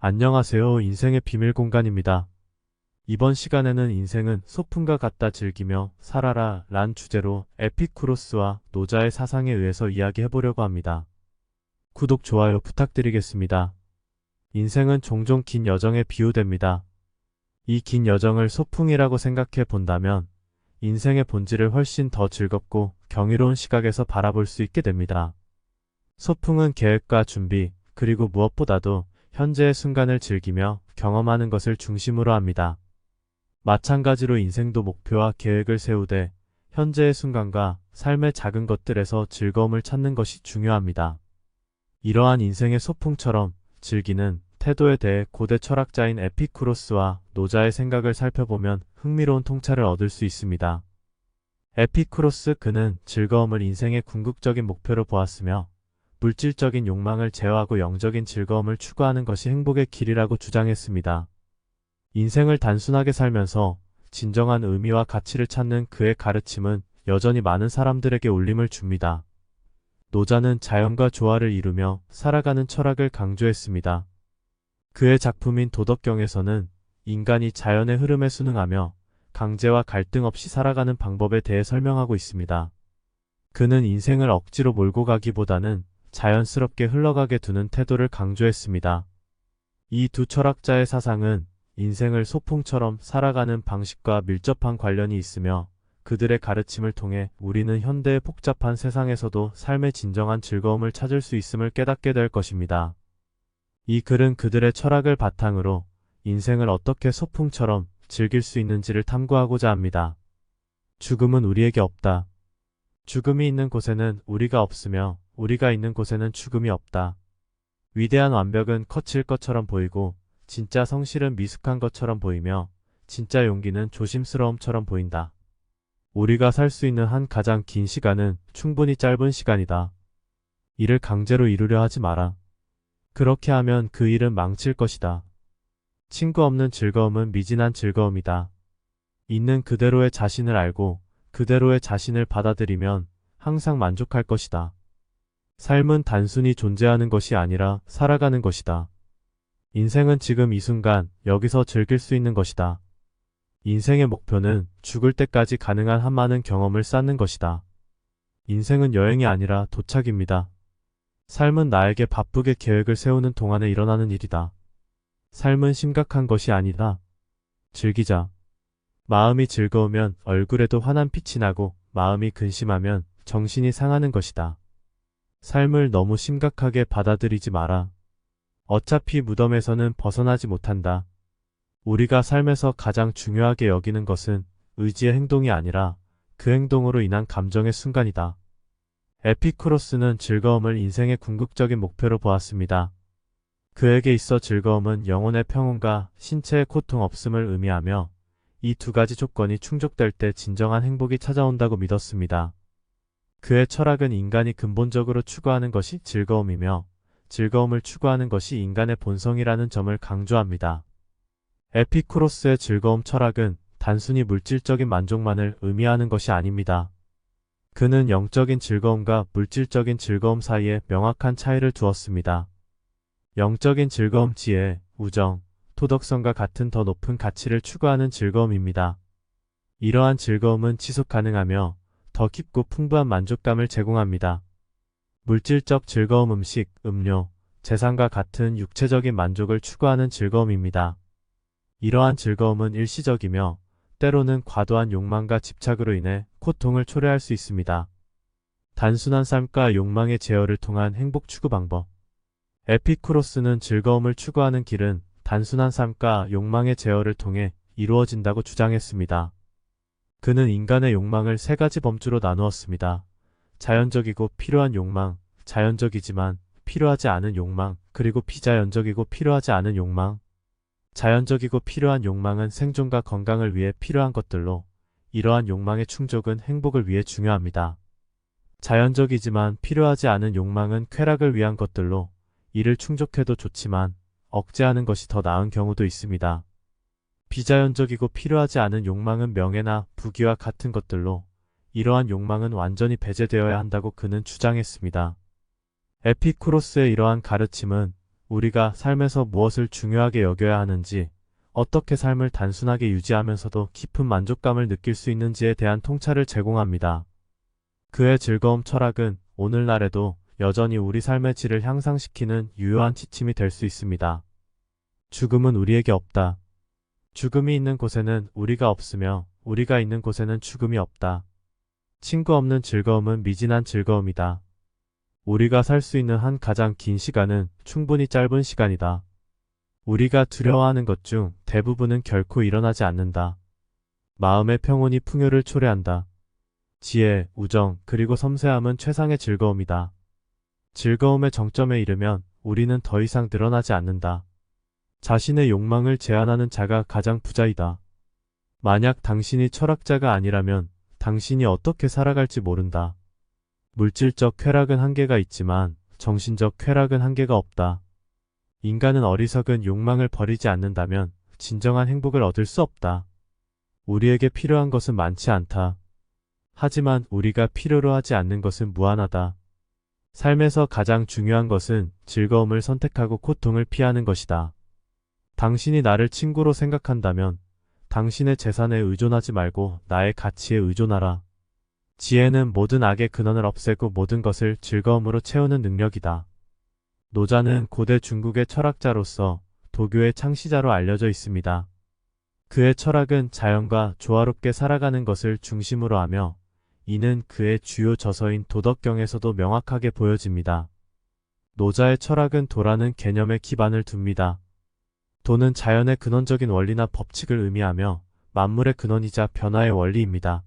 안녕하세요. 인생의 비밀 공간입니다. 이번 시간에는 인생은 소풍과 같다 즐기며 살아라 란 주제로 에피쿠로스와 노자의 사상에 의해서 이야기해보려고 합니다. 구독, 좋아요 부탁드리겠습니다. 인생은 종종 긴 여정에 비유됩니다. 이 긴 여정을 소풍이라고 생각해 본다면 인생의 본질을 훨씬 더 즐겁고 경이로운 시각에서 바라볼 수 있게 됩니다. 소풍은 계획과 준비, 그리고 무엇보다도 현재의 순간을 즐기며 경험하는 것을 중심으로 합니다. 마찬가지로 인생도 목표와 계획을 세우되 현재의 순간과 삶의 작은 것들에서 즐거움을 찾는 것이 중요합니다. 이러한 인생의 소풍처럼 즐기는 태도에 대해 고대 철학자인 에피쿠로스와 노자의 생각을 살펴보면 흥미로운 통찰을 얻을 수 있습니다. 에피쿠로스 그는 즐거움을 인생의 궁극적인 목표로 보았으며 물질적인 욕망을 제어하고 영적인 즐거움을 추구하는 것이 행복의 길이라고 주장했습니다. 인생을 단순하게 살면서 진정한 의미와 가치를 찾는 그의 가르침은 여전히 많은 사람들에게 울림을 줍니다. 노자는 자연과 조화를 이루며 살아가는 철학을 강조했습니다. 그의 작품인 도덕경에서는 인간이 자연의 흐름에 순응하며 강제와 갈등 없이 살아가는 방법에 대해 설명하고 있습니다. 그는 인생을 억지로 몰고 가기보다는 자연스럽게 흘러가게 두는 태도를 강조했습니다. 이 두 철학자의 사상은 인생을 소풍처럼 살아가는 방식과 밀접한 관련이 있으며 그들의 가르침을 통해 우리는 현대의 복잡한 세상에서도 삶의 진정한 즐거움을 찾을 수 있음을 깨닫게 될 것입니다. 이 글은 그들의 철학을 바탕으로 인생을 어떻게 소풍처럼 즐길 수 있는지를 탐구하고자 합니다. 죽음은 우리에게 없다. 죽음이 있는 곳에는 우리가 없으며 우리가 있는 곳에는 죽음이 없다. 위대한 완벽은 거칠 것처럼 보이고 진짜 성실은 미숙한 것처럼 보이며 진짜 용기는 조심스러움처럼 보인다. 우리가 살 수 있는 한 가장 긴 시간은 충분히 짧은 시간이다. 이를 강제로 이루려 하지 마라. 그렇게 하면 그 일은 망칠 것이다. 친구 없는 즐거움은 미진한 즐거움이다. 있는 그대로의 자신을 알고 그대로의 자신을 받아들이면 항상 만족할 것이다. 삶은 단순히 존재하는 것이 아니라 살아가는 것이다. 인생은 지금 이 순간 여기서 즐길 수 있는 것이다. 인생의 목표는 죽을 때까지 가능한 한 많은 경험을 쌓는 것이다. 인생은 여행이 아니라 도착입니다. 삶은 나에게 바쁘게 계획을 세우는 동안에 일어나는 일이다. 삶은 심각한 것이 아니다. 즐기자. 마음이 즐거우면 얼굴에도 환한 빛이 나고 마음이 근심하면 정신이 상하는 것이다. 삶을 너무 심각하게 받아들이지 마라. 어차피 무덤에서는 벗어나지 못한다. 우리가 삶에서 가장 중요하게 여기는 것은 의지의 행동이 아니라 그 행동으로 인한 감정의 순간이다. 에피쿠로스는 즐거움을 인생의 궁극적인 목표로 보았습니다. 그에게 있어 즐거움은 영혼의 평온과 신체의 고통 없음을 의미하며 이 두 가지 조건이 충족될 때 진정한 행복이 찾아온다고 믿었습니다. 그의 철학은 인간이 근본적으로 추구하는 것이 즐거움이며 즐거움을 추구하는 것이 인간의 본성이라는 점을 강조합니다. 에피쿠로스의 즐거움 철학은 단순히 물질적인 만족만을 의미하는 것이 아닙니다. 그는 영적인 즐거움과 물질적인 즐거움 사이에 명확한 차이를 두었습니다. 영적인 즐거움 지혜, 우정, 도덕성과 같은 더 높은 가치를 추구하는 즐거움입니다. 이러한 즐거움은 지속 가능하며 더 깊고 풍부한 만족감을 제공합니다. 물질적 즐거움 음식, 음료, 재산과 같은 육체적인 만족을 추구하는 즐거움입니다. 이러한 즐거움은 일시적이며 때로는 과도한 욕망과 집착으로 인해 고통을 초래할 수 있습니다. 단순한 삶과 욕망의 제어를 통한 행복 추구 방법. 에피쿠로스는 즐거움을 추구하는 길은 단순한 삶과 욕망의 제어를 통해 이루어진다고 주장했습니다. 그는 인간의 욕망을 세 가지 범주로 나누었습니다. 자연적이고 필요한 욕망, 자연적이지만 필요하지 않은 욕망, 그리고 비자연적이고 필요하지 않은 욕망. 자연적이고 필요한 욕망은 생존과 건강을 위해 필요한 것들로 이러한 욕망의 충족은 행복을 위해 중요합니다. 자연적이지만 필요하지 않은 욕망은 쾌락을 위한 것들로 이를 충족해도 좋지만 억제하는 것이 더 나은 경우도 있습니다. 비자연적이고 필요하지 않은 욕망은 명예나 부귀와 같은 것들로 이러한 욕망은 완전히 배제되어야 한다고 그는 주장했습니다. 에피쿠로스의 이러한 가르침은 우리가 삶에서 무엇을 중요하게 여겨야 하는지, 어떻게 삶을 단순하게 유지하면서도 깊은 만족감을 느낄 수 있는지에 대한 통찰을 제공합니다. 그의 즐거움 철학은 오늘날에도 여전히 우리 삶의 질을 향상시키는 유효한 지침이 될 수 있습니다. 죽음은 우리에게 없다. 죽음이 있는 곳에는 우리가 없으며 우리가 있는 곳에는 죽음이 없다. 친구 없는 즐거움은 미진한 즐거움이다. 우리가 살 수 있는 한 가장 긴 시간은 충분히 짧은 시간이다. 우리가 두려워하는 것 중 대부분은 결코 일어나지 않는다. 마음의 평온이 풍요를 초래한다. 지혜, 우정, 그리고 섬세함은 최상의 즐거움이다. 즐거움의 정점에 이르면 우리는 더 이상 늘어나지 않는다. 자신의 욕망을 제한하는 자가 가장 부자이다. 만약 당신이 철학자가 아니라면 당신이 어떻게 살아갈지 모른다. 물질적 쾌락은 한계가 있지만 정신적 쾌락은 한계가 없다. 인간은 어리석은 욕망을 버리지 않는다면 진정한 행복을 얻을 수 없다. 우리에게 필요한 것은 많지 않다. 하지만 우리가 필요로 하지 않는 것은 무한하다. 삶에서 가장 중요한 것은 즐거움을 선택하고 고통을 피하는 것이다. 당신이 나를 친구로 생각한다면 당신의 재산에 의존하지 말고 나의 가치에 의존하라. 지혜는 모든 악의 근원을 없애고 모든 것을 즐거움으로 채우는 능력이다. 노자는 고대 중국의 철학자로서 도교의 창시자로 알려져 있습니다. 그의 철학은 자연과 조화롭게 살아가는 것을 중심으로 하며 이는 그의 주요 저서인 도덕경에서도 명확하게 보여집니다. 노자의 철학은 도라는 개념에 기반을 둡니다. 도는 자연의 근원적인 원리나 법칙을 의미하며 만물의 근원이자 변화의 원리입니다.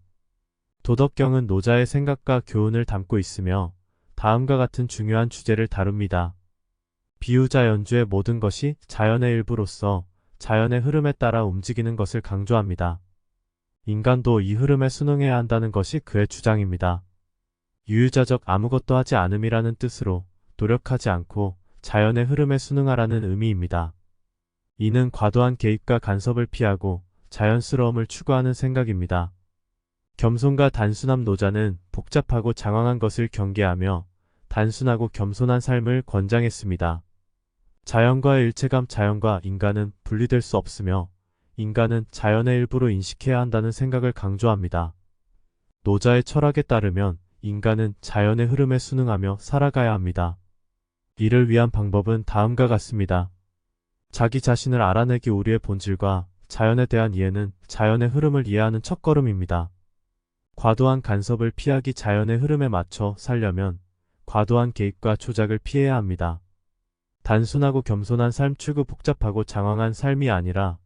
도덕경은 노자의 생각과 교훈을 담고 있으며 다음과 같은 중요한 주제를 다룹니다. 비유자 연주의 모든 것이 자연의 일부로서 자연의 흐름에 따라 움직이는 것을 강조합니다. 인간도 이 흐름에 순응해야 한다는 것이 그의 주장입니다. 유유자적 아무것도 하지 않음이라는 뜻으로 노력하지 않고 자연의 흐름에 순응하라는 의미입니다. 이는 과도한 개입과 간섭을 피하고 자연스러움을 추구하는 생각입니다. 겸손과 단순함 노자는 복잡하고 장황한 것을 경계하며 단순하고 겸손한 삶을 권장했습니다. 자연과의 일체감 자연과 인간은 분리될 수 없으며 인간은 자연의 일부로 인식해야 한다는 생각을 강조합니다. 노자의 철학에 따르면 인간은 자연의 흐름에 순응하며 살아가야 합니다. 이를 위한 방법은 다음과 같습니다. 자기 자신을 알아내기 우리의 본질과 자연에 대한 이해는 자연의 흐름을 이해하는 첫걸음입니다. 과도한 간섭을 피하기 자연의 흐름에 맞춰 살려면 과도한 개입과 조작을 피해야 합니다. 단순하고 겸손한 삶 추구 복잡하고 장황한 삶이 아니라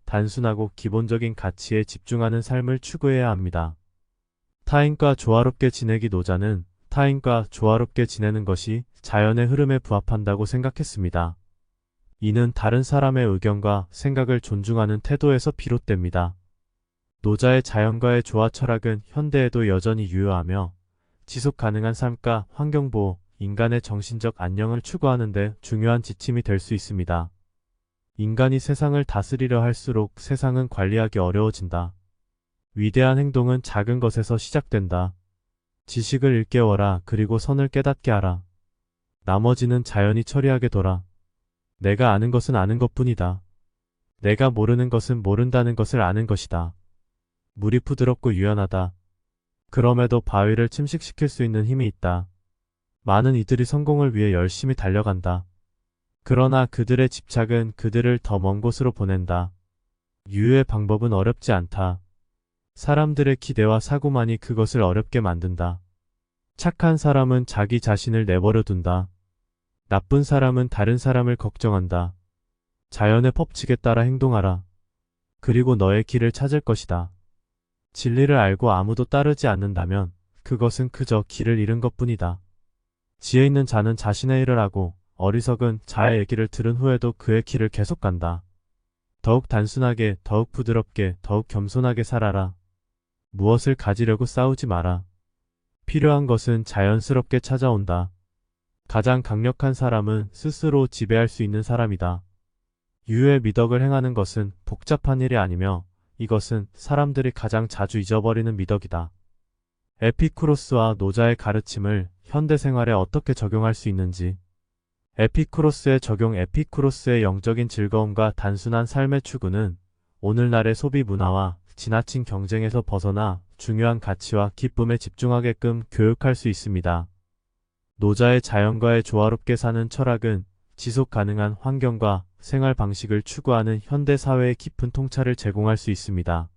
단순하고 기본적인 가치에 집중하는 삶을 추구해야 합니다. 타인과 조화롭게 지내기 노자는 타인과 조화롭게 지내는 것이 자연의 흐름에 부합한다고 생각했습니다. 이는 다른 사람의 의견과 생각을 존중하는 태도에서 비롯됩니다. 노자의 자연과의 조화 철학은 현대에도 여전히 유효하며 지속 가능한 삶과 환경보호, 인간의 정신적 안녕을 추구하는 데 중요한 지침이 될 수 있습니다. 인간이 세상을 다스리려 할수록 세상은 관리하기 어려워진다. 위대한 행동은 작은 것에서 시작된다. 지식을 일깨워라. 그리고 선을 깨닫게 하라. 나머지는 자연히 처리하게 둬라. 내가 아는 것은 아는 것뿐이다. 내가 모르는 것은 모른다는 것을 아는 것이다. 물이 부드럽고 유연하다. 그럼에도 바위를 침식시킬 수 있는 힘이 있다. 많은 이들이 성공을 위해 열심히 달려간다. 그러나 그들의 집착은 그들을 더 먼 곳으로 보낸다. 유효의 방법은 어렵지 않다. 사람들의 기대와 사고만이 그것을 어렵게 만든다. 착한 사람은 자기 자신을 내버려 둔다. 나쁜 사람은 다른 사람을 걱정한다. 자연의 법칙에 따라 행동하라. 그리고 너의 길을 찾을 것이다. 진리를 알고 아무도 따르지 않는다면 그것은 그저 길을 잃은 것뿐이다. 지혜 있는 자는 자신의 일을 하고 어리석은 자의 얘기를 들은 후에도 그의 길을 계속 간다. 더욱 단순하게, 더욱 부드럽게, 더욱 겸손하게 살아라. 무엇을 가지려고 싸우지 마라. 필요한 것은 자연스럽게 찾아온다. 가장 강력한 사람은 스스로 지배할 수 있는 사람이다. 유의 미덕을 행하는 것은 복잡한 일이 아니며 이것은 사람들이 가장 자주 잊어버리는 미덕이다. 에피쿠로스와 노자의 가르침을 현대 생활에 어떻게 적용할 수 있는지. 에피쿠로스의 적용. 에피쿠로스의 영적인 즐거움과 단순한 삶의 추구는 오늘날의 소비 문화와 지나친 경쟁에서 벗어나 중요한 가치와 기쁨에 집중하게끔 교육할 수 있습니다. 노자의 자연과의 조화롭게 사는 철학은 지속 가능한 환경과 생활 방식을 추구하는 현대 사회의 깊은 통찰을 제공할 수 있습니다.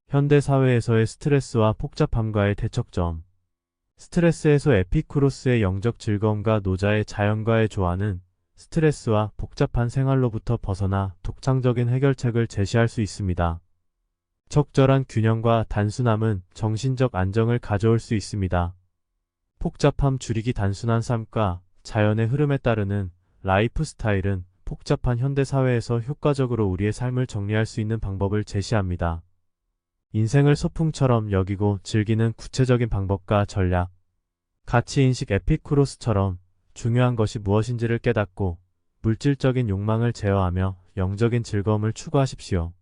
현대 사회에서의 스트레스와 복잡함과의 대척점. 스트레스 해소. 에피쿠로스의 영적 즐거움과 노자의 자연과의 조화는 스트레스와 복잡한 생활로부터 벗어나 독창적인 해결책을 제시할 수 있습니다. 적절한 균형과 단순함은 정신적 안정을 가져올 수 있습니다. 복잡함 줄이기. 단순한 삶과 자연의 흐름에 따르는 라이프 스타일은 복잡한 현대 사회에서 효과적으로 우리의 삶을 정리할 수 있는 방법을 제시합니다. 인생을 소풍처럼 여기고 즐기는 구체적인 방법과 전략. 가치인식. 에피쿠로스처럼 중요한 것이 무엇인지를 깨닫고 물질적인 욕망을 제어하며 영적인 즐거움을 추구하십시오.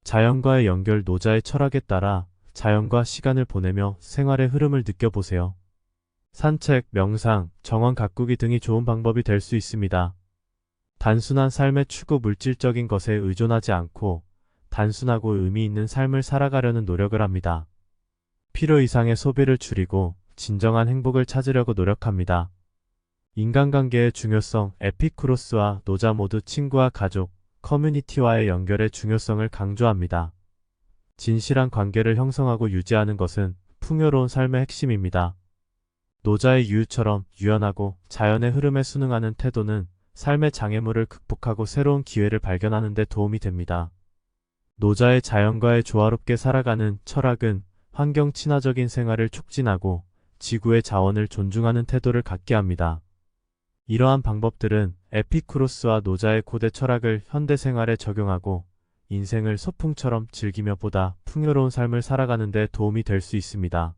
자연과의 연결. 노자의 철학에 따라 자연과 시간을 보내며 생활의 흐름을 느껴보세요. 산책, 명상, 정원 가꾸기 등이 좋은 방법이 될 수 있습니다. 단순한 삶의 추구. 물질적인 것에 의존하지 않고 단순하고 의미 있는 삶을 살아가려는 노력을 합니다. 필요 이상의 소비를 줄이고 진정한 행복을 찾으려고 노력합니다. 인간관계의 중요성. 에피쿠로스와 노자 모두 친구와 가족, 커뮤니티와의 연결의 중요성을 강조합니다. 진실한 관계를 형성하고 유지하는 것은 풍요로운 삶의 핵심입니다. 노자의 유유처럼 유연하고 자연의 흐름에 순응하는 태도는 삶의 장애물을 극복하고 새로운 기회를 발견하는 데 도움이 됩니다. 노자의 자연과의 조화롭게 살아가는 철학은 환경 친화적인 생활을 촉진하고 지구의 자원을 존중하는 태도를 갖게 합니다. 이러한 방법들은 에피쿠로스와 노자의 고대 철학을 현대 생활에 적용하고 인생을 소풍처럼 즐기며 보다 풍요로운 삶을 살아가는 데 도움이 될 수 있습니다.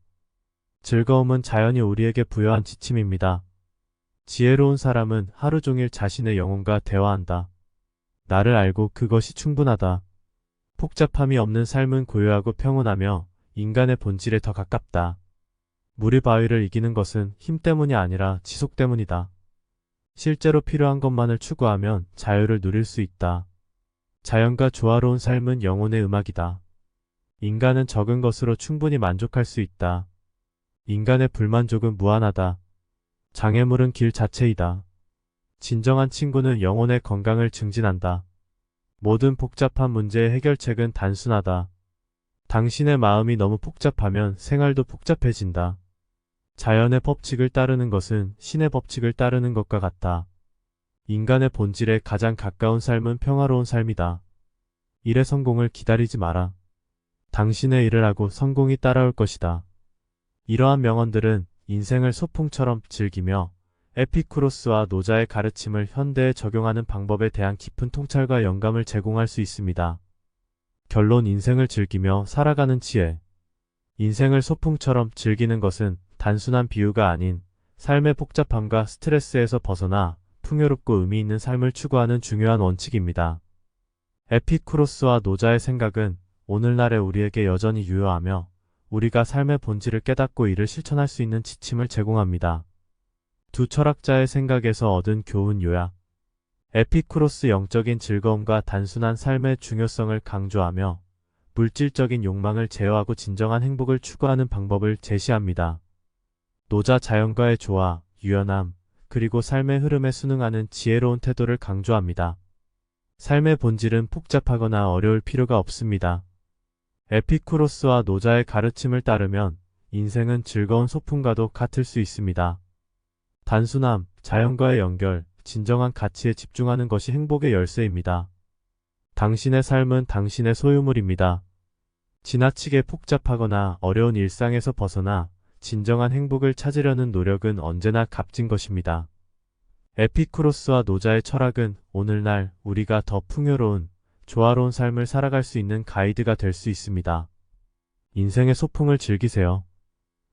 즐거움은 자연이 우리에게 부여한 지침입니다. 지혜로운 사람은 하루 종일 자신의 영혼과 대화한다. 나를 알고 그것이 충분하다. 복잡함이 없는 삶은 고요하고 평온하며 인간의 본질에 더 가깝다. 물이 바위를 이기는 것은 힘 때문이 아니라 지속 때문이다. 실제로 필요한 것만을 추구하면 자유를 누릴 수 있다. 자연과 조화로운 삶은 영혼의 음악이다. 인간은 적은 것으로 충분히 만족할 수 있다. 인간의 불만족은 무한하다. 장애물은 길 자체이다. 진정한 친구는 영혼의 건강을 증진한다. 모든 복잡한 문제의 해결책은 단순하다. 당신의 마음이 너무 복잡하면 생활도 복잡해진다. 자연의 법칙을 따르는 것은 신의 법칙을 따르는 것과 같다. 인간의 본질에 가장 가까운 삶은 평화로운 삶이다. 일의 성공을 기다리지 마라. 당신의 일을 하고 성공이 따라올 것이다. 이러한 명언들은 인생을 소풍처럼 즐기며 에피쿠로스와 노자의 가르침을 현대에 적용하는 방법에 대한 깊은 통찰과 영감을 제공할 수 있습니다. 결론. 인생을 즐기며 살아가는 지혜. 인생을 소풍처럼 즐기는 것은 단순한 비유가 아닌 삶의 복잡함과 스트레스에서 벗어나 풍요롭고 의미 있는 삶을 추구하는 중요한 원칙입니다. 에피쿠로스와 노자의 생각은 오늘날의 우리에게 여전히 유효하며 우리가 삶의 본질을 깨닫고 이를 실천할 수 있는 지침을 제공합니다. 두 철학자의 생각에서 얻은 교훈 요약. 에피쿠로스 영적인 즐거움과 단순한 삶의 중요성을 강조하며 물질적인 욕망을 제어하고 진정한 행복을 추구하는 방법을 제시합니다. 노자 자연과의 조화, 유연함, 그리고 삶의 흐름에 순응하는 지혜로운 태도를 강조합니다. 삶의 본질은 복잡하거나 어려울 필요가 없습니다. 에피쿠로스와 노자의 가르침을 따르면 인생은 즐거운 소풍과도 같을 수 있습니다. 단순함, 자연과의 연결, 진정한 가치에 집중하는 것이 행복의 열쇠입니다. 당신의 삶은 당신의 소유물입니다. 지나치게 복잡하거나 어려운 일상에서 벗어나 진정한 행복을 찾으려는 노력은 언제나 값진 것입니다. 에피쿠로스와 노자의 철학은 오늘날 우리가 더 풍요로운, 조화로운 삶을 살아갈 수 있는 가이드가 될 수 있습니다. 인생의 소풍을 즐기세요.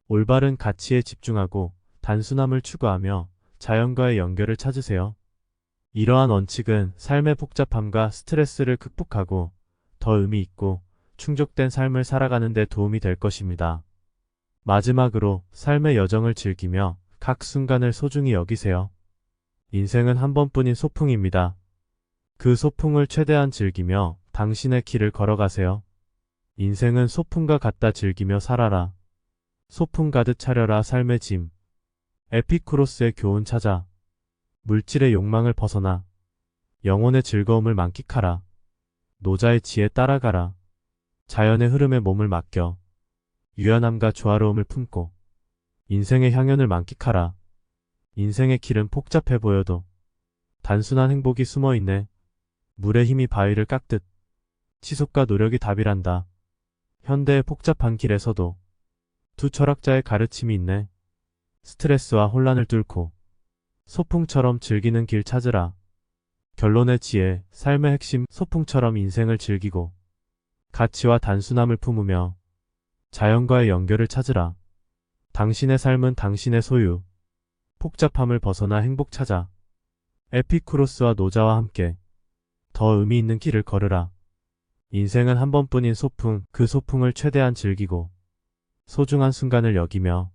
올바른 가치에 집중하고 단순함을 추구하며 자연과의 연결을 찾으세요. 이러한 원칙은 삶의 복잡함과 스트레스를 극복하고 더 의미 있고 충족된 삶을 살아가는 데 도움이 될 것입니다. 마지막으로 삶의 여정을 즐기며 각 순간을 소중히 여기세요. 인생은 한 번뿐인 소풍입니다. 그 소풍을 최대한 즐기며 당신의 길을 걸어가세요. 인생은 소풍과 같다. 즐기며 살아라. 소풍 가득 차려라 삶의 짐. 에피쿠로스의 교훈 찾아. 물질의 욕망을 벗어나. 영혼의 즐거움을 만끽하라. 노자의 지혜 따라가라. 자연의 흐름에 몸을 맡겨. 유연함과 조화로움을 품고. 인생의 향연을 만끽하라. 인생의 길은 복잡해 보여도 단순한 행복이 숨어있네. 물의 힘이 바위를 깎듯 지속과 노력이 답이란다. 현대의 복잡한 길에서도 두 철학자의 가르침이 있네. 스트레스와 혼란을 뚫고 소풍처럼 즐기는 길 찾으라. 결론의 지혜, 삶의 핵심. 소풍처럼 인생을 즐기고 가치와 단순함을 품으며 자연과의 연결을 찾으라. 당신의 삶은 당신의 소유. 복잡함을 벗어나 행복 찾아. 에피쿠로스와 노자와 함께 더 의미 있는 길을 걸으라. 인생은 한 번뿐인 소풍. 그 소풍을 최대한 즐기고 소중한 순간을 여기며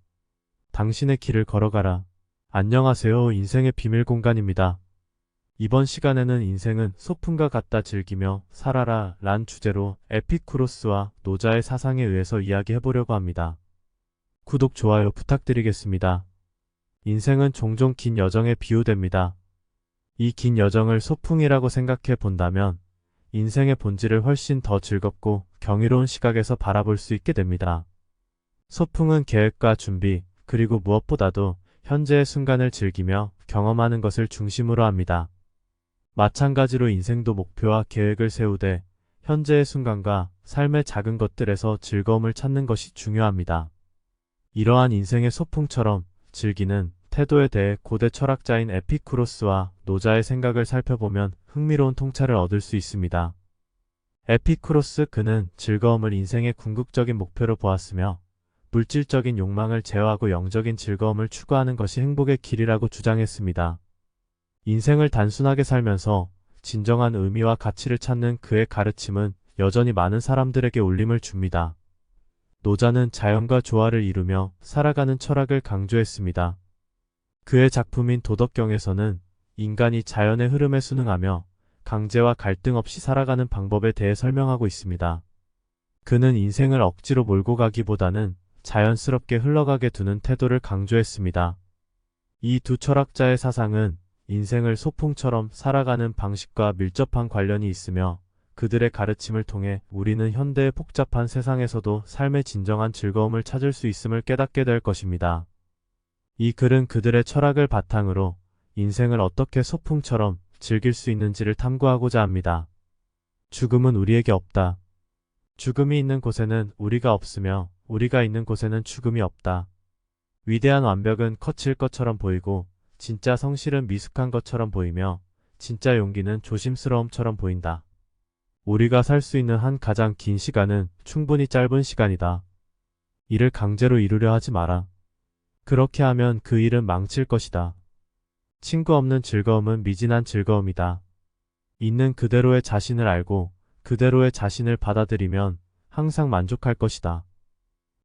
당신의 길을 걸어가라. 안녕하세요. 인생의 비밀 공간입니다. 이번 시간에는 인생은 소풍과 같다. 즐기며 살아라 란 주제로 에피쿠로스와 노자의 사상에 의해서 이야기해보려고 합니다. 구독, 좋아요 부탁드리겠습니다. 인생은 종종 긴 여정에 비유됩니다. 이 긴 여정을 소풍이라고 생각해 본다면 인생의 본질을 훨씬 더 즐겁고 경이로운 시각에서 바라볼 수 있게 됩니다. 소풍은 계획과 준비, 그리고 무엇보다도 현재의 순간을 즐기며 경험하는 것을 중심으로 합니다. 마찬가지로 인생도 목표와 계획을 세우되 현재의 순간과 삶의 작은 것들에서 즐거움을 찾는 것이 중요합니다. 이러한 인생의 소풍처럼 즐기는 태도에 대해 고대 철학자인 에피쿠로스와 노자의 생각을 살펴보면 흥미로운 통찰을 얻을 수 있습니다. 에피쿠로스, 그는 즐거움을 인생의 궁극적인 목표로 보았으며 물질적인 욕망을 제어하고 영적인 즐거움을 추구하는 것이 행복의 길이라고 주장했습니다. 인생을 단순하게 살면서 진정한 의미와 가치를 찾는 그의 가르침은 여전히 많은 사람들에게 울림을 줍니다. 노자는 자연과 조화를 이루며 살아가는 철학을 강조했습니다. 그의 작품인 도덕경에서는 인간이 자연의 흐름에 순응하며 강제와 갈등 없이 살아가는 방법에 대해 설명하고 있습니다. 그는 인생을 억지로 몰고 가기보다는 자연스럽게 흘러가게 두는 태도를 강조했습니다. 이 두 철학자의 사상은 인생을 소풍처럼 살아가는 방식과 밀접한 관련이 있으며 그들의 가르침을 통해 우리는 현대의 복잡한 세상에서도 삶의 진정한 즐거움을 찾을 수 있음을 깨닫게 될 것입니다. 이 글은 그들의 철학을 바탕으로 인생을 어떻게 소풍처럼 즐길 수 있는지를 탐구하고자 합니다. 죽음은 우리에게 없다. 죽음이 있는 곳에는 우리가 없으며 우리가 있는 곳에는 죽음이 없다. 위대한 완벽은 거칠 것처럼 보이고 진짜 성실은 미숙한 것처럼 보이며 진짜 용기는 조심스러움처럼 보인다. 우리가 살 수 있는 한 가장 긴 시간은 충분히 짧은 시간이다. 이를 강제로 이루려 하지 마라. 그렇게 하면 그 일은 망칠 것이다. 친구 없는 즐거움은 미진한 즐거움이다. 있는 그대로의 자신을 알고 그대로의 자신을 받아들이면 항상 만족할 것이다.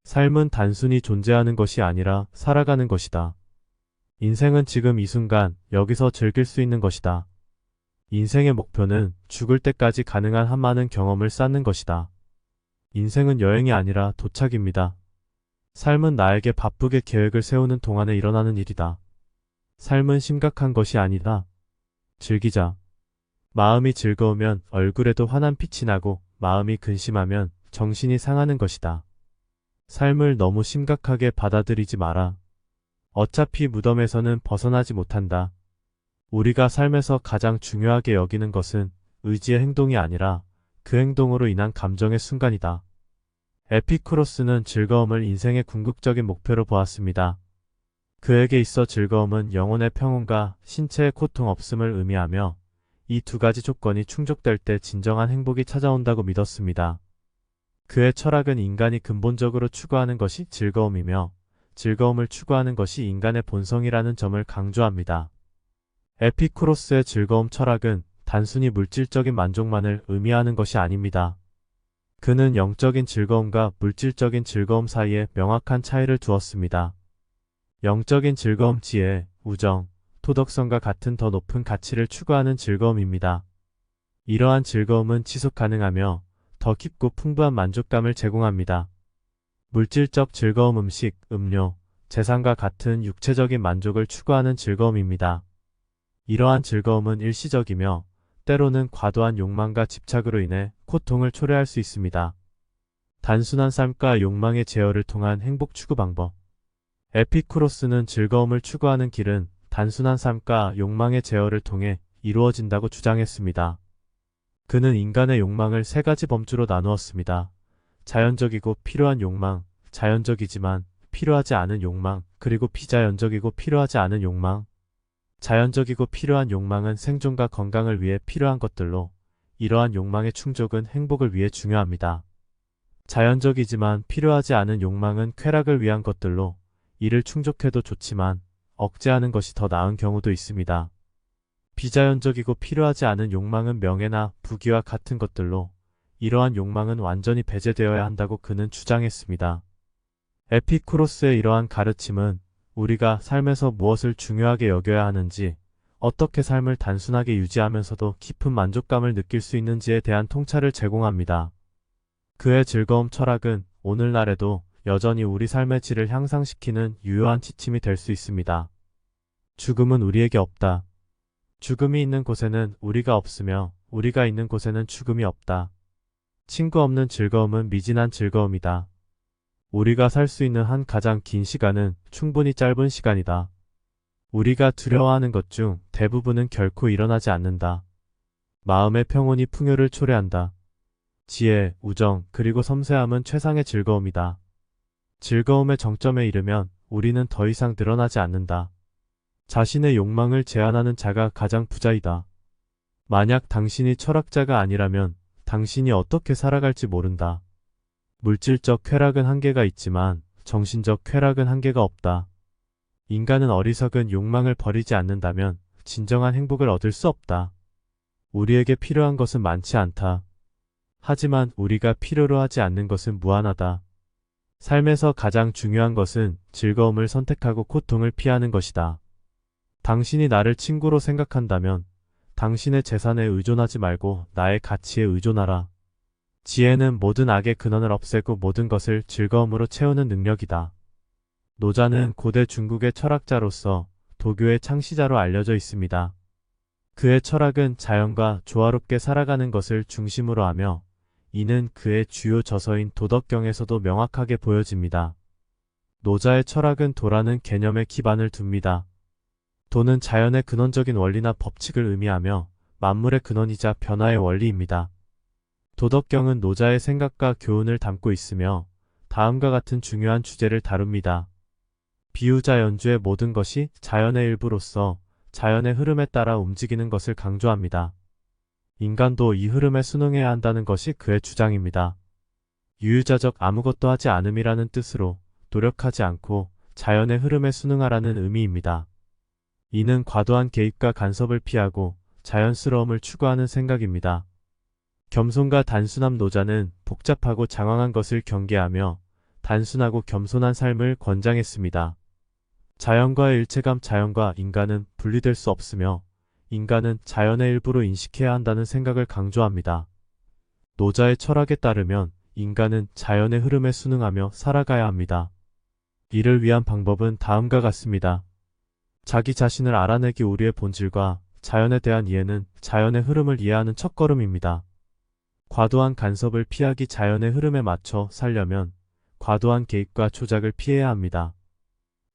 삶은 단순히 존재하는 것이 아니라 살아가는 것이다. 인생은 지금 이 순간 여기서 즐길 수 있는 것이다. 인생의 목표는 죽을 때까지 가능한 한 많은 경험을 쌓는 것이다. 인생은 여행이 아니라 도착입니다. 삶은 나에게 바쁘게 계획을 세우는 동안에 일어나는 일이다. 삶은 심각한 것이 아니다. 즐기자. 마음이 즐거우면 얼굴에도 환한 빛이 나고 마음이 근심하면 정신이 상하는 것이다. 삶을 너무 심각하게 받아들이지 마라. 어차피 무덤에서는 벗어나지 못한다. 우리가 삶에서 가장 중요하게 여기는 것은 의지의 행동이 아니라 그 행동으로 인한 감정의 순간이다. 에피쿠로스는 즐거움을 인생의 궁극적인 목표로 보았습니다. 그에게 있어 즐거움은 영혼의 평온과 신체의 고통 없음을 의미하며 이 두 가지 조건이 충족될 때 진정한 행복이 찾아온다고 믿었습니다. 그의 철학은 인간이 근본적으로 추구하는 것이 즐거움이며 즐거움을 추구하는 것이 인간의 본성이라는 점을 강조합니다. 에피쿠로스의 즐거움 철학은 단순히 물질적인 만족만을 의미하는 것이 아닙니다. 그는 영적인 즐거움과 물질적인 즐거움 사이에 명확한 차이를 두었습니다. 영적인 즐거움, 지혜, 우정, 도덕성과 같은 더 높은 가치를 추구하는 즐거움입니다. 이러한 즐거움은 지속 가능하며 더 깊고 풍부한 만족감을 제공합니다. 물질적 즐거움 음식, 음료, 재산과 같은 육체적인 만족을 추구하는 즐거움입니다. 이러한 즐거움은 일시적이며 때로는 과도한 욕망과 집착으로 인해 고통을 초래할 수 있습니다. 단순한 삶과 욕망의 제어를 통한 행복 추구 방법. 에피쿠로스는 즐거움을 추구하는 길은 단순한 삶과 욕망의 제어를 통해 이루어진다고 주장했습니다. 그는 인간의 욕망을 세 가지 범주로 나누었습니다. 자연적이고 필요한 욕망, 자연적이지만 필요하지 않은 욕망, 그리고 비자연적이고 필요하지 않은 욕망. 자연적이고 필요한 욕망은 생존과 건강을 위해 필요한 것들로, 이러한 욕망의 충족은 행복을 위해 중요합니다. 자연적이지만 필요하지 않은 욕망은 쾌락을 위한 것들로, 이를 충족해도 좋지만 억제하는 것이 더 나은 경우도 있습니다. 비자연적이고 필요하지 않은 욕망은 명예나 부귀와 같은 것들로, 이러한 욕망은 완전히 배제되어야 한다고 그는 주장했습니다. 에피쿠로스의 이러한 가르침은 우리가 삶에서 무엇을 중요하게 여겨야 하는지, 어떻게 삶을 단순하게 유지하면서도 깊은 만족감을 느낄 수 있는지에 대한 통찰을 제공합니다. 그의 즐거움 철학은 오늘날에도 여전히 우리 삶의 질을 향상시키는 유효한 지침이 될 수 있습니다. 죽음은 우리에게 없다. 죽음이 있는 곳에는 우리가 없으며 우리가 있는 곳에는 죽음이 없다. 친구 없는 즐거움은 미진한 즐거움이다. 우리가 살 수 있는 한 가장 긴 시간은 충분히 짧은 시간이다. 우리가 두려워하는 것 중 대부분은 결코 일어나지 않는다. 마음의 평온이 풍요를 초래한다. 지혜, 우정, 그리고 섬세함은 최상의 즐거움이다. 즐거움의 정점에 이르면 우리는 더 이상 늘어나지 않는다. 자신의 욕망을 제한하는 자가 가장 부자이다. 만약 당신이 철학자가 아니라면 당신이 어떻게 살아갈지 모른다. 물질적 쾌락은 한계가 있지만 정신적 쾌락은 한계가 없다. 인간은 어리석은 욕망을 버리지 않는다면 진정한 행복을 얻을 수 없다. 우리에게 필요한 것은 많지 않다. 하지만 우리가 필요로 하지 않는 것은 무한하다. 삶에서 가장 중요한 것은 즐거움을 선택하고 고통을 피하는 것이다. 당신이 나를 친구로 생각한다면 당신의 재산에 의존하지 말고 나의 가치에 의존하라. 지혜는 모든 악의 근원을 없애고 모든 것을 즐거움으로 채우는 능력이다. 노자는 고대 중국의 철학자로서 도교의 창시자로 알려져 있습니다. 그의 철학은 자연과 조화롭게 살아가는 것을 중심으로 하며 이는 그의 주요 저서인 도덕경에서도 명확하게 보여집니다. 노자의 철학은 도라는 개념에 기반을 둡니다. 도는 자연의 근원적인 원리나 법칙을 의미하며 만물의 근원이자 변화의 원리입니다. 도덕경은 노자의 생각과 교훈을 담고 있으며 다음과 같은 중요한 주제를 다룹니다. 비유자 연주의 모든 것이 자연의 일부로서 자연의 흐름에 따라 움직이는 것을 강조합니다. 인간도 이 흐름에 순응해야 한다는 것이 그의 주장입니다. 유유자적 아무것도 하지 않음이라는 뜻으로 노력하지 않고 자연의 흐름에 순응하라는 의미입니다. 이는 과도한 개입과 간섭을 피하고 자연스러움을 추구하는 생각입니다. 겸손과 단순함 노자는 복잡하고 장황한 것을 경계하며 단순하고 겸손한 삶을 권장했습니다. 자연과의 일체감 자연과 인간은 분리될 수 없으며 인간은 자연의 일부로 인식해야 한다는 생각을 강조합니다. 노자의 철학에 따르면 인간은 자연의 흐름에 순응하며 살아가야 합니다. 이를 위한 방법은 다음과 같습니다. 자기 자신을 알아내기 우리의 본질과 자연에 대한 이해는 자연의 흐름을 이해하는 첫걸음입니다. 과도한 간섭을 피하기 자연의 흐름에 맞춰 살려면 과도한 개입과 조작을 피해야 합니다.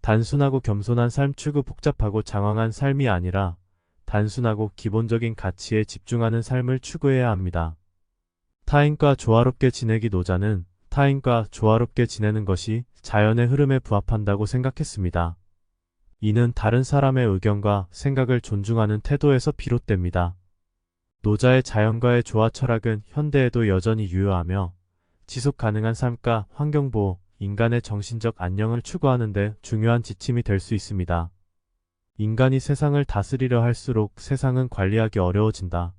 단순하고 겸손한 삶 추구 복잡하고 장황한 삶이 아니라 단순하고 기본적인 가치에 집중하는 삶을 추구해야 합니다. 타인과 조화롭게 지내기 노자는 타인과 조화롭게 지내는 것이 자연의 흐름에 부합한다고 생각했습니다. 이는 다른 사람의 의견과 생각을 존중하는 태도에서 비롯됩니다. 노자의 자연과의 조화 철학은 현대에도 여전히 유효하며 지속 가능한 삶과 환경보호, 인간의 정신적 안녕을 추구하는 데 중요한 지침이 될 수 있습니다. 인간이 세상을 다스리려 할수록 세상은 관리하기 어려워진다.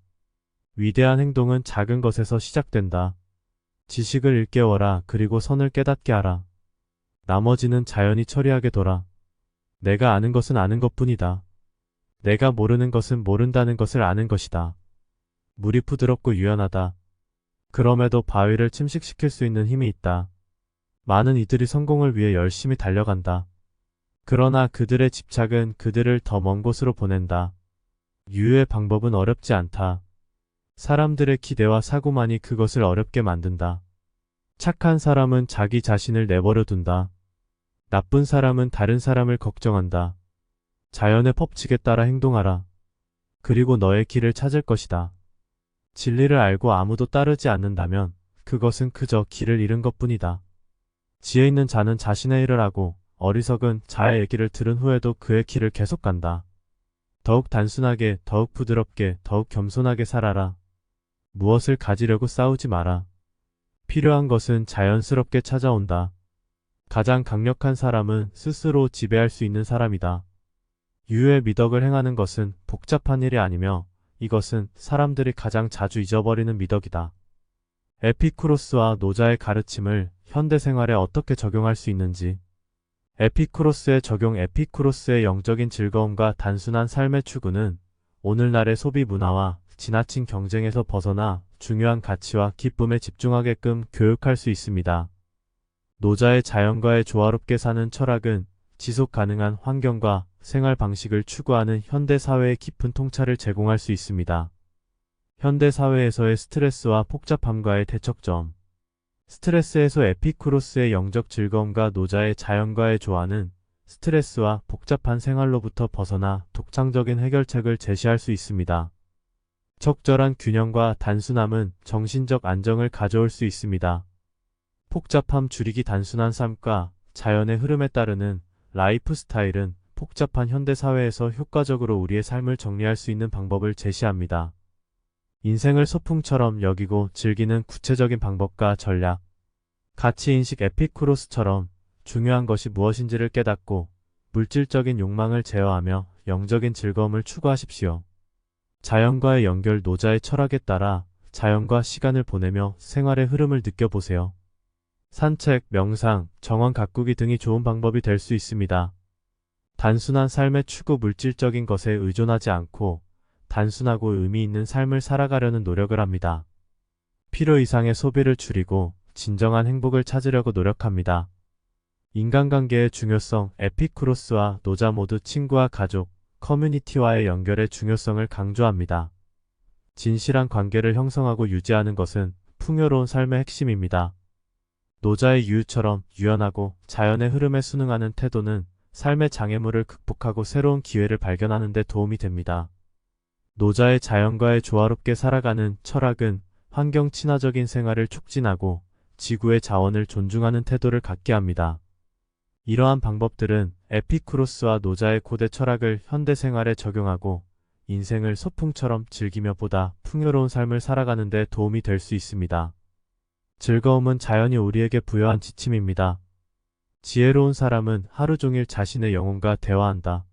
위대한 행동은 작은 것에서 시작된다. 지식을 일깨워라. 그리고 선을 깨닫게 하라. 나머지는 자연히 처리하게 둬라. 내가 아는 것은 아는 것뿐이다. 내가 모르는 것은 모른다는 것을 아는 것이다. 물이 부드럽고 유연하다. 그럼에도 바위를 침식시킬 수 있는 힘이 있다. 많은 이들이 성공을 위해 열심히 달려간다. 그러나 그들의 집착은 그들을 더 먼 곳으로 보낸다. 유효의 방법은 어렵지 않다. 사람들의 기대와 사고만이 그것을 어렵게 만든다. 착한 사람은 자기 자신을 내버려 둔다. 나쁜 사람은 다른 사람을 걱정한다. 자연의 법칙에 따라 행동하라. 그리고 너의 길을 찾을 것이다. 진리를 알고 아무도 따르지 않는다면 그것은 그저 길을 잃은 것뿐이다. 지혜 있는 자는 자신의 일을 하고 어리석은 자의 얘기를 들은 후에도 그의 길을 계속 간다. 더욱 단순하게, 더욱 부드럽게, 더욱 겸손하게 살아라. 무엇을 가지려고 싸우지 마라. 필요한 것은 자연스럽게 찾아온다. 가장 강력한 사람은 스스로 지배할 수 있는 사람이다. 유효의 미덕을 행하는 것은 복잡한 일이 아니며 이것은 사람들이 가장 자주 잊어버리는 미덕이다. 에피쿠로스와 노자의 가르침을 현대 생활에 어떻게 적용할 수 있는지. 에피쿠로스의 적용. 에피쿠로스의 영적인 즐거움과 단순한 삶의 추구는 오늘날의 소비 문화와 지나친 경쟁에서 벗어나 중요한 가치와 기쁨에 집중하게끔 교육할 수 있습니다. 노자의 자연과의 조화롭게 사는 철학은 지속 가능한 환경과 생활 방식을 추구하는 현대 사회의 깊은 통찰을 제공할 수 있습니다. 현대 사회에서의 스트레스와 복잡함과의 대척점. 스트레스 해소. 에피쿠로스의 영적 즐거움과 노자의 자연과의 조화는 스트레스와 복잡한 생활로부터 벗어나 독창적인 해결책을 제시할 수 있습니다. 적절한 균형과 단순함은 정신적 안정을 가져올 수 있습니다. 복잡함 줄이기. 단순한 삶과 자연의 흐름에 따르는 라이프 스타일은 복잡한 현대 사회에서 효과적으로 우리의 삶을 정리할 수 있는 방법을 제시합니다. 인생을 소풍처럼 여기고 즐기는 구체적인 방법과 전략. 가치인식. 에피쿠로스처럼 중요한 것이 무엇인지를 깨닫고 물질적인 욕망을 제어하며 영적인 즐거움을 추구하십시오. 자연과의 연결. 노자의 철학에 따라 자연과 시간을 보내며 생활의 흐름을 느껴보세요. 산책, 명상, 정원 가꾸기 등이 좋은 방법이 될 수 있습니다. 단순한 삶의 추구. 물질적인 것에 의존하지 않고 단순하고 의미 있는 삶을 살아가려는 노력을 합니다. 필요 이상의 소비를 줄이고 진정한 행복을 찾으려고 노력합니다. 인간관계의 중요성. 에피쿠로스와 노자 모두 친구와 가족, 커뮤니티와의 연결의 중요성을 강조합니다. 진실한 관계를 형성하고 유지하는 것은 풍요로운 삶의 핵심입니다. 노자의 유유처럼 유연하고 자연의 흐름에 순응하는 태도는 삶의 장애물을 극복하고 새로운 기회를 발견하는 데 도움이 됩니다. 노자의 자연과의 조화롭게 살아가는 철학은 환경 친화적인 생활을 촉진하고 지구의 자원을 존중하는 태도를 갖게 합니다. 이러한 방법들은 에피쿠로스와 노자의 고대 철학을 현대 생활에 적용하고 인생을 소풍처럼 즐기며 보다 풍요로운 삶을 살아가는 데 도움이 될 수 있습니다. 즐거움은 자연이 우리에게 부여한 지침입니다. 지혜로운 사람은 하루 종일 자신의 영혼과 대화한다.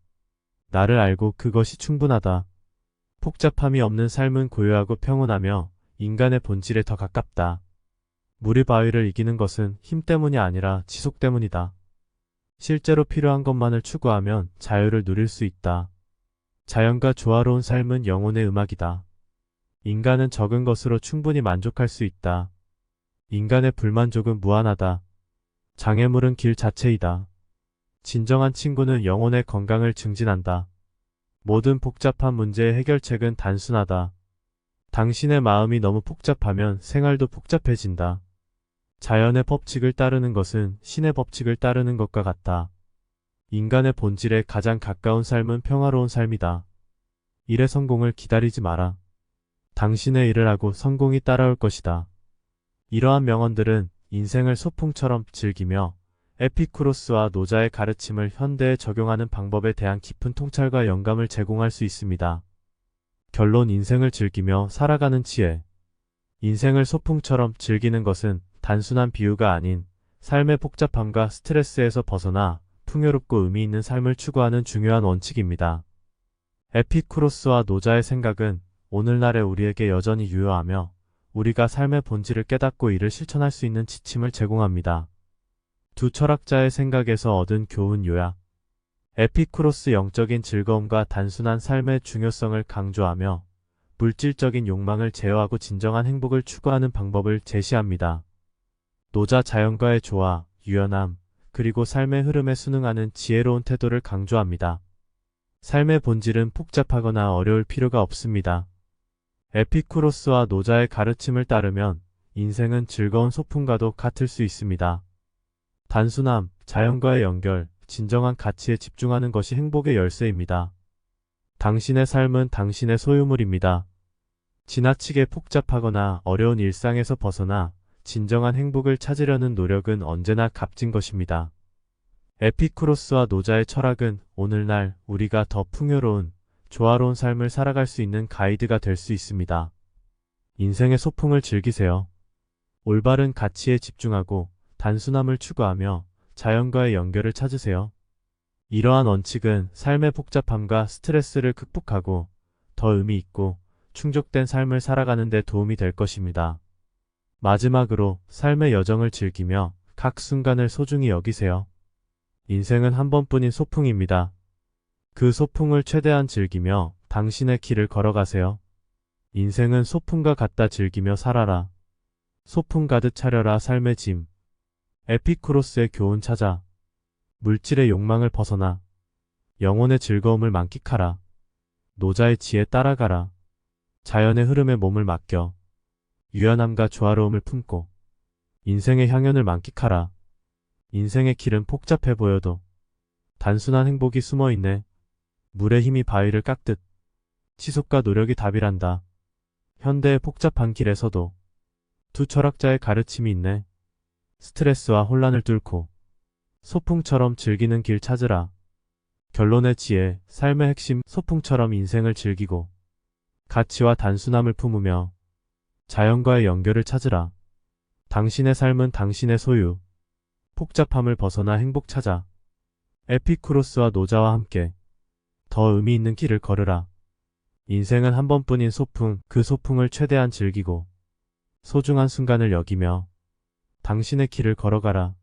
나를 알고 그것이 충분하다. 복잡함이 없는 삶은 고요하고 평온하며 인간의 본질에 더 가깝다. 물이 바위를 이기는 것은 힘 때문이 아니라 지속 때문이다. 실제로 필요한 것만을 추구하면 자유를 누릴 수 있다. 자연과 조화로운 삶은 영혼의 음악이다. 인간은 적은 것으로 충분히 만족할 수 있다. 인간의 불만족은 무한하다. 장애물은 길 자체이다. 진정한 친구는 영혼의 건강을 증진한다. 모든 복잡한 문제의 해결책은 단순하다. 당신의 마음이 너무 복잡하면 생활도 복잡해진다. 자연의 법칙을 따르는 것은 신의 법칙을 따르는 것과 같다. 인간의 본질에 가장 가까운 삶은 평화로운 삶이다. 일의 성공을 기다리지 마라. 당신의 일을 하고 성공이 따라올 것이다. 이러한 명언들은 인생을 소풍처럼 즐기며 에피쿠로스와 노자의 가르침을 현대에 적용하는 방법에 대한 깊은 통찰과 영감을 제공할 수 있습니다. 결론. 인생을 즐기며 살아가는 지혜. 인생을 소풍처럼 즐기는 것은 단순한 비유가 아닌 삶의 복잡함과 스트레스에서 벗어나 풍요롭고 의미 있는 삶을 추구하는 중요한 원칙입니다. 에피쿠로스와 노자의 생각은 오늘날의 우리에게 여전히 유효하며 우리가 삶의 본질을 깨닫고 이를 실천할 수 있는 지침을 제공합니다. 두 철학자의 생각에서 얻은 교훈 요약. 에피쿠로스 영적인 즐거움과 단순한 삶의 중요성을 강조하며 물질적인 욕망을 제어하고 진정한 행복을 추구하는 방법을 제시합니다. 노자 자연과의 조화, 유연함, 그리고 삶의 흐름에 순응하는 지혜로운 태도를 강조합니다. 삶의 본질은 복잡하거나 어려울 필요가 없습니다. 에피쿠로스와 노자의 가르침을 따르면 인생은 즐거운 소풍과도 같을 수 있습니다. 단순함, 자연과의 연결, 진정한 가치에 집중하는 것이 행복의 열쇠입니다. 당신의 삶은 당신의 소유물입니다. 지나치게 복잡하거나 어려운 일상에서 벗어나 진정한 행복을 찾으려는 노력은 언제나 값진 것입니다. 에피쿠로스와 노자의 철학은 오늘날 우리가 더 풍요로운, 조화로운 삶을 살아갈 수 있는 가이드가 될 수 있습니다. 인생의 소풍을 즐기세요. 올바른 가치에 집중하고 단순함을 추구하며 자연과의 연결을 찾으세요. 이러한 원칙은 삶의 복잡함과 스트레스를 극복하고 더 의미 있고 충족된 삶을 살아가는 데 도움이 될 것입니다. 마지막으로 삶의 여정을 즐기며 각 순간을 소중히 여기세요. 인생은 한 번뿐인 소풍입니다. 그 소풍을 최대한 즐기며 당신의 길을 걸어가세요. 인생은 소풍과 같다. 즐기며 살아라. 소풍 가득 차려라. 삶의 짐. 에피쿠로스의 교훈 찾아. 물질의 욕망을 벗어나. 영혼의 즐거움을 만끽하라. 노자의 지혜 따라가라. 자연의 흐름에 몸을 맡겨. 유연함과 조화로움을 품고 인생의 향연을 만끽하라. 인생의 길은 복잡해 보여도 단순한 행복이 숨어있네. 물의 힘이 바위를 깎듯 지속과 노력이 답이란다. 현대의 복잡한 길에서도 두 철학자의 가르침이 있네. 스트레스와 혼란을 뚫고 소풍처럼 즐기는 길 찾으라. 결론의 지혜, 삶의 핵심. 소풍처럼 인생을 즐기고 가치와 단순함을 품으며 자연과의 연결을 찾으라. 당신의 삶은 당신의 소유. 복잡함을 벗어나 행복 찾아. 에피쿠로스와 노자와 함께 더 의미 있는 길을 걸으라. 인생은 한 번뿐인 소풍, 그 소풍을 최대한 즐기고 소중한 순간을 여기며 당신의 길을 걸어가라.